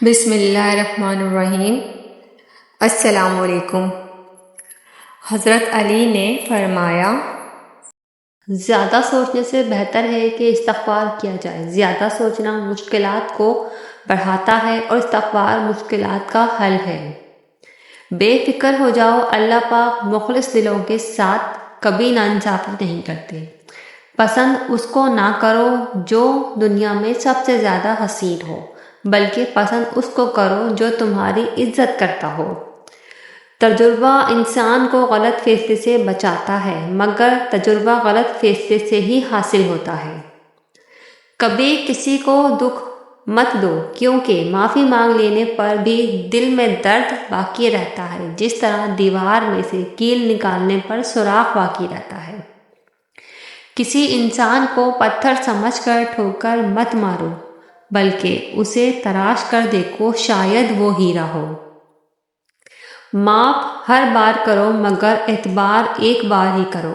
بسم اللہ الرحمن الرحیم۔ السلام علیکم۔ حضرت علی نے فرمایا، زیادہ سوچنے سے بہتر ہے کہ استغفار کیا جائے۔ زیادہ سوچنا مشکلات کو بڑھاتا ہے اور استغفار مشکلات کا حل ہے۔ بے فکر ہو جاؤ، اللہ پاک مخلص دلوں کے ساتھ کبھی ناانصافی نہیں کرتے۔ پسند اس کو نہ کرو جو دنیا میں سب سے زیادہ حسین ہو، بلکہ پسند اس کو کرو جو تمہاری عزت کرتا ہو۔ تجربہ انسان کو غلط فیصلے سے بچاتا ہے، مگر تجربہ غلط فیصلے سے ہی حاصل ہوتا ہے۔ کبھی کسی کو دکھ مت دو، کیونکہ معافی مانگ لینے پر بھی دل میں درد باقی رہتا ہے، جس طرح دیوار میں سے کیل نکالنے پر سوراخ باقی رہتا ہے۔ کسی انسان کو پتھر سمجھ کر ٹھوکر مت مارو، بلکہ اسے تراش کر دیکھو، شاید وہ ہیرا ہو۔ معاف ہر بار کرو، مگر اعتبار ایک بار ہی کرو۔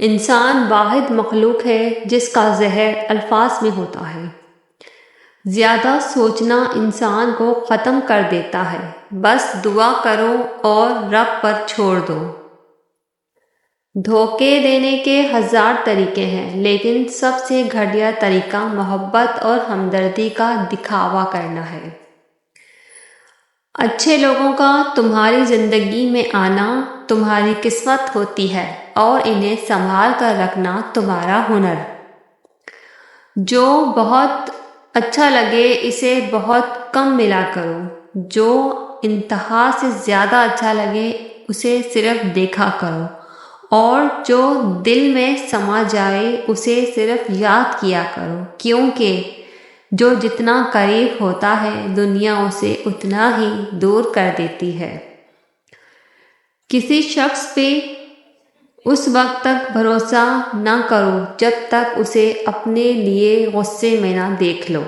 انسان واحد مخلوق ہے جس کا زہر الفاظ میں ہوتا ہے۔ زیادہ سوچنا انسان کو ختم کر دیتا ہے۔ بس دعا کرو اور رب پر چھوڑ دو۔ دھوکے دینے کے 1000 طریقے ہیں، لیکن سب سے گھٹیا طریقہ محبت اور ہمدردی کا دکھاوا کرنا ہے۔ اچھے لوگوں کا تمہاری زندگی میں آنا تمہاری قسمت ہوتی ہے، اور انہیں سنبھال کر رکھنا تمہارا ہنر۔ جو بہت اچھا لگے اسے بہت کم ملا کرو، جو انتہا سے زیادہ اچھا لگے اسے صرف دیکھا کرو، اور جو دل میں سما جائے اسے صرف یاد کیا کرو، کیونکہ جو جتنا قریب ہوتا ہے دنیا اسے اتنا ہی دور کر دیتی ہے۔ کسی شخص پہ اس وقت تک بھروسہ نہ کرو جب تک اسے اپنے لیے غصے میں نہ دیکھ لو۔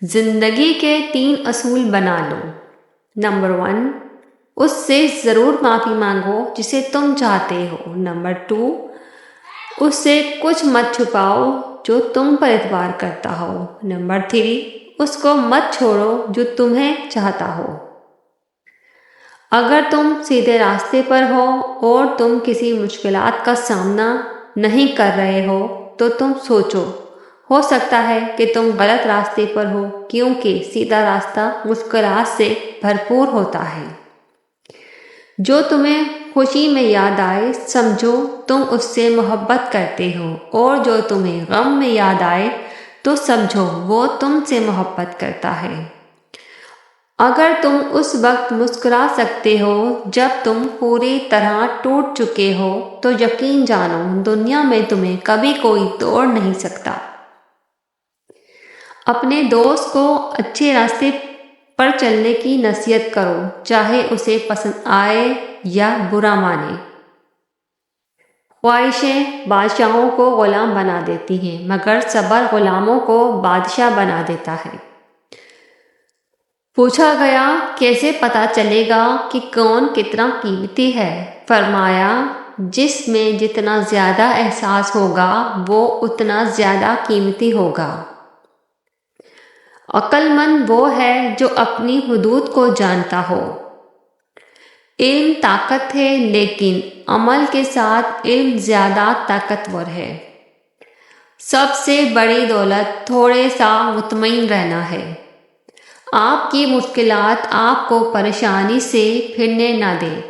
زندگی کے 3 اصول بنا لو۔ نمبر 1، اس سے ضرور معافی مانگو جسے تم چاہتے ہو۔ نمبر 2، اس سے کچھ مت چھپاؤ جو تم پر اعتبار کرتا ہو۔ نمبر 3، اس کو مت چھوڑو جو تمہیں چاہتا ہو۔ اگر تم سیدھے راستے پر ہو اور تم کسی مشکلات کا سامنا نہیں کر رہے ہو تو تم سوچو، ہو سکتا ہے کہ تم غلط راستے پر ہو، کیونکہ سیدھا راستہ مشکلات سے بھرپور ہوتا ہے۔ جو تمہیں خوشی میں یاد آئے سمجھو تم اس سے محبت کرتے ہو، اور جو تمہیں غم میں یاد آئے تو سمجھو وہ تم سے محبت کرتا ہے۔ اگر تم اس وقت مسکرا سکتے ہو جب تم پوری طرح ٹوٹ چکے ہو تو یقین جانو دنیا میں تمہیں کبھی کوئی توڑ نہیں سکتا۔ اپنے دوست کو اچھے راستے پر چلنے کی نصیحت کرو، چاہے اسے پسند آئے یا برا مانے۔ خواہشیں بادشاہوں کو غلام بنا دیتی ہیں، مگر صبر غلاموں کو بادشاہ بنا دیتا ہے۔ پوچھا گیا، کیسے پتا چلے گا کہ کون کتنا قیمتی ہے؟ فرمایا، جس میں جتنا زیادہ احساس ہوگا وہ اتنا زیادہ قیمتی ہوگا۔ عقل مند وہ ہے جو اپنی حدود کو جانتا ہو۔ علم طاقت ہے، لیکن عمل کے ساتھ علم زیادہ طاقتور ہے۔ سب سے بڑی دولت تھوڑے سا مطمئن رہنا ہے۔ آپ کی مشکلات آپ کو پریشانی سے پھرنے نہ دیں۔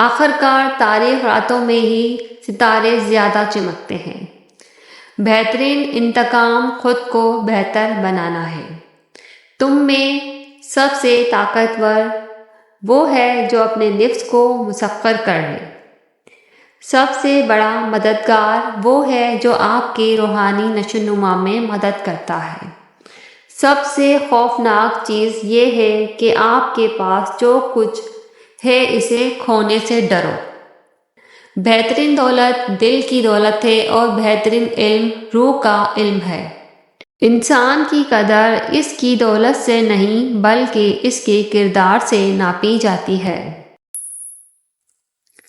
آخرکار تاریک راتوں میں ہی ستارے زیادہ چمکتے ہیں۔ بہترین انتقام خود کو بہتر بنانا ہے۔ تم میں سب سے طاقتور وہ ہے جو اپنے نفس کو مسخر کر لے۔ سب سے بڑا مددگار وہ ہے جو آپ کے روحانی نشو و نما میں مدد کرتا ہے۔ سب سے خوفناک چیز یہ ہے کہ آپ کے پاس جو کچھ ہے اسے کھونے سے ڈرو۔ بہترین دولت دل کی دولت ہے، اور بہترین علم روح کا علم ہے۔ انسان کی قدر اس کی دولت سے نہیں بلکہ اس کے کردار سے ناپی جاتی ہے۔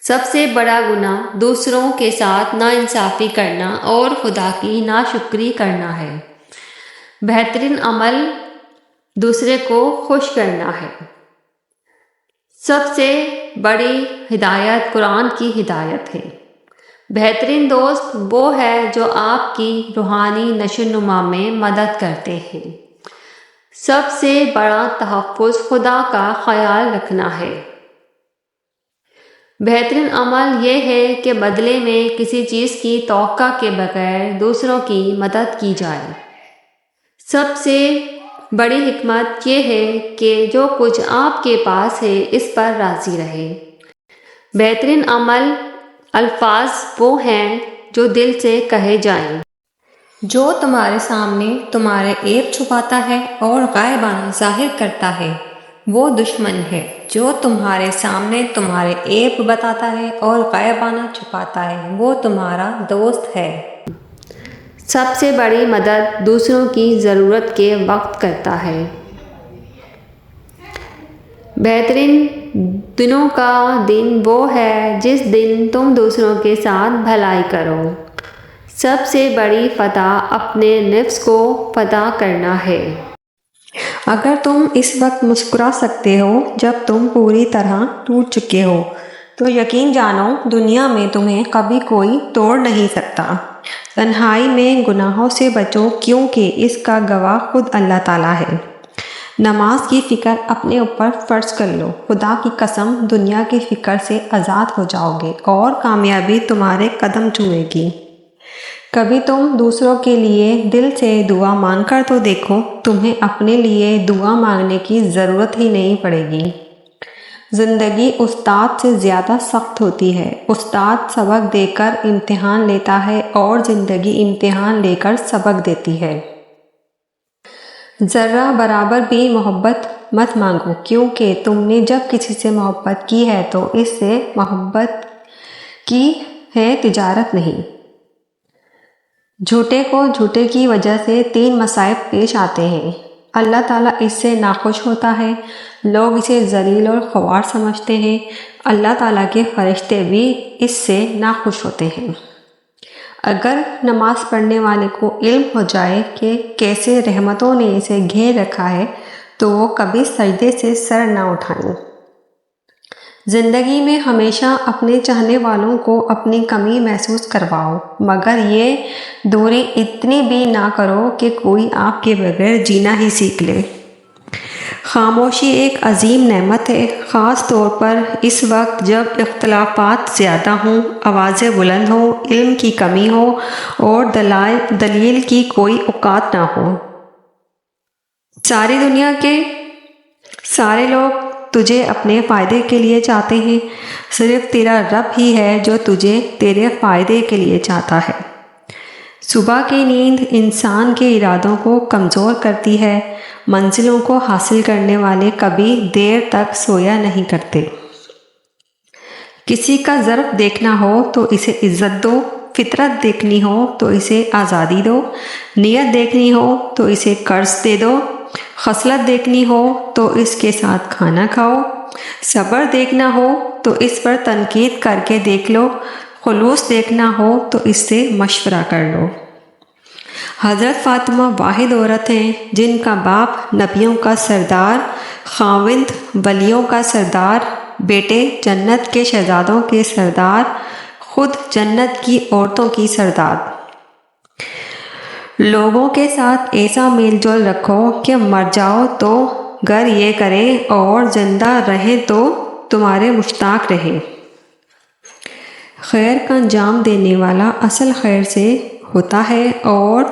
سب سے بڑا گناہ دوسروں کے ساتھ ناانصافی کرنا اور خدا کی ناشکری کرنا ہے۔ بہترین عمل دوسرے کو خوش کرنا ہے۔ سب سے بڑی ہدایت قرآن کی ہدایت ہے۔ بہترین دوست وہ ہے جو آپ کی روحانی نشو و نما میں مدد کرتے ہیں۔ سب سے بڑا تحفظ خدا کا خیال رکھنا ہے۔ بہترین عمل یہ ہے کہ بدلے میں کسی چیز کی توقع کے بغیر دوسروں کی مدد کی جائے۔ سب سے بڑی حکمت یہ ہے کہ جو کچھ آپ کے پاس ہے اس پر راضی رہے۔ بہترین عمل الفاظ وہ ہیں جو دل سے کہے جائیں۔ جو تمہارے سامنے تمہارے عیب چھپاتا ہے اور غائبانہ ظاہر کرتا ہے وہ دشمن ہے۔ جو تمہارے سامنے تمہارے عیب بتاتا ہے اور غائبانہ چھپاتا ہے وہ تمہارا دوست ہے۔ سب سے بڑی مدد دوسروں کی ضرورت کے وقت کرتا ہے۔ بہترین دنوں کا دن وہ ہے جس دن تم دوسروں کے ساتھ بھلائی کرو۔ سب سے بڑی فتح اپنے نفس کو فتح کرنا ہے۔ اگر تم اس وقت مسکرا سکتے ہو جب تم پوری طرح ٹوٹ چکے ہو تو یقین جانو دنیا میں تمہیں کبھی کوئی توڑ نہیں سکتا۔ تنہائی میں گناہوں سے بچو کیونکہ اس کا گواہ خود اللہ تعالیٰ ہے۔ نماز کی فکر اپنے اوپر فرض کر لو، خدا کی قسم دنیا کی فکر سے آزاد ہو جاؤ گے اور کامیابی تمہارے قدم چھوئے گی۔ کبھی تم دوسروں کے لیے دل سے دعا مانگ کر تو دیکھو، تمہیں اپنے لیے دعا مانگنے کی ضرورت ہی نہیں پڑے گی۔ زندگی استاد سے زیادہ سخت ہوتی ہے۔ استاد سبق دے کر امتحان لیتا ہے اور زندگی امتحان لے کر سبق دیتی ہے۔ ذرہ برابر بھی محبت مت مانگو کیونکہ تم نے جب کسی سے محبت کی ہے تو اس سے محبت کی ہے، تجارت نہیں۔ جھوٹے کو جھوٹے کی وجہ سے 3 مصائب پیش آتے ہیں۔ اللہ تعالیٰ اس سے ناخوش ہوتا ہے، لوگ اسے ذلیل اور خوار سمجھتے ہیں، اللہ تعالیٰ کے فرشتے بھی اس سے ناخوش ہوتے ہیں۔ اگر نماز پڑھنے والے کو علم ہو جائے کہ کیسے رحمتوں نے اسے گھیر رکھا ہے تو وہ کبھی سجدے سے سر نہ اٹھائیں۔ زندگی میں ہمیشہ اپنے چاہنے والوں کو اپنی کمی محسوس کرواؤ، مگر یہ دوری اتنی بھی نہ کرو کہ کوئی آپ کے بغیر جینا ہی سیکھ لے۔ خاموشی ایک عظیم نعمت ہے، خاص طور پر اس وقت جب اختلافات زیادہ ہوں، آوازیں بلند ہوں، علم کی کمی ہو اور دلیل کی کوئی اوقات نہ ہو۔ ساری دنیا کے سارے لوگ تجھے اپنے فائدے کے لیے چاہتے ہیں، صرف تیرا رب ہی ہے جو تجھے تیرے فائدے کے لیے چاہتا ہے۔ صبح کی نیند انسان کے ارادوں کو کمزور کرتی ہے، منزلوں کو حاصل کرنے والے کبھی دیر تک سویا نہیں کرتے۔ کسی کا ظرف دیکھنا ہو تو اسے عزت دو، فطرت دیکھنی ہو تو اسے آزادی دو، نیت دیکھنی ہو تو اسے قرض دے دو، خصلت دیکھنی ہو تو اس کے ساتھ کھانا کھاؤ، صبر دیکھنا ہو تو اس پر تنقید کر کے دیکھ لو، خلوص دیکھنا ہو تو اس سے مشورہ کر لو۔ حضرت فاطمہ واحد عورت ہیں جن کا باپ نبیوں کا سردار، خاوند ولیوں کا سردار، بیٹے جنت کے شہزادوں کے سردار، خود جنت کی عورتوں کی سردار۔ لوگوں کے ساتھ ایسا میل جول رکھو کہ مر جاؤ تو گر یہ کریں اور زندہ رہیں تو تمہارے مشتاق رہیں۔ خیر کا انجام دینے والا اصل خیر سے ہوتا ہے اور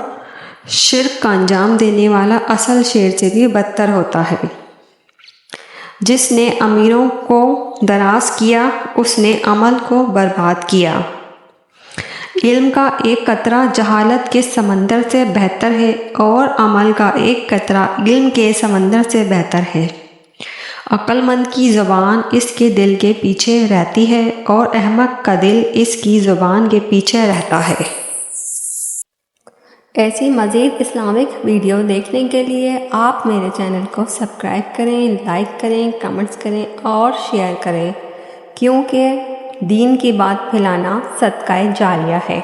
شرک کا انجام دینے والا اصل شر سے بھی بدتر ہوتا ہے۔ جس نے امیروں کو دراز کیا اس نے عمل کو برباد کیا۔ علم کا ایک قطرہ جہالت کے سمندر سے بہتر ہے اور عمل کا ایک قطرہ علم کے سمندر سے بہتر ہے۔ عقل مند کی زبان اس کے دل کے پیچھے رہتی ہے اور احمق کا دل اس کی زبان کے پیچھے رہتا ہے۔ ایسی مزید اسلامک ویڈیو دیکھنے کے لیے آپ میرے چینل کو سبسکرائب کریں، لائک کریں، کمنٹس کریں اور شیئر کریں، کیونکہ دین کی بات پھیلانا صدقہ جاریہ ہے۔